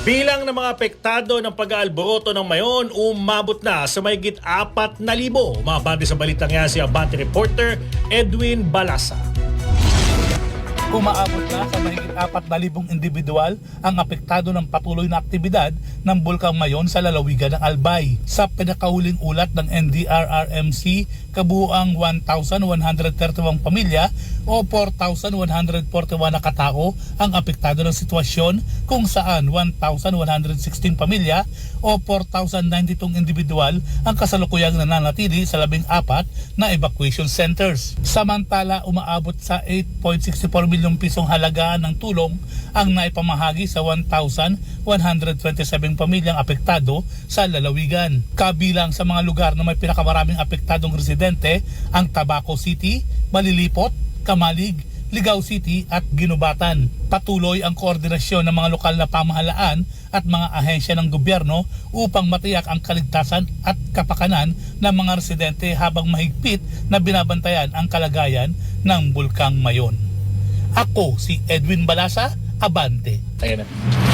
Bilang ng mga apektado ng pag-aalboroto ng Mayon umabot na sa mahigit 4,000. Mabante sa balitang yan si Abante reporter Edwin Balasa. Umaabot na sa mahigit 4,000 individual ang apektado ng patuloy na aktibidad ng Bulkang Mayon sa lalawigan ng Albay. Sa pinakahuling ulat ng NDRRMC, kabuuang 1,131 pamilya o 4,141 na katao ang apektado ng sitwasyon, kung saan 1,116 pamilya o 4,092 individual ang kasalukuyang nananatili sa 14 na evacuation centers. Samantala, umaabot sa 8.64 milyong pisong halagaan ng tulong ang naipamahagi sa 1,127 pamilyang apektado sa lalawigan. Kabilang sa mga lugar na may pinakamaraming apektadong residente ang Tabaco City, Malilipot, Kamalig, Ligao City at Ginubatan. Patuloy ang koordinasyon ng mga lokal na pamahalaan at mga ahensya ng gobyerno upang matiyak ang kaligtasan at kapakanan ng mga residente habang mahigpit na binabantayan ang kalagayan ng Bulkang Mayon. Ako si Edwin Balasa, Abante. Ayan na.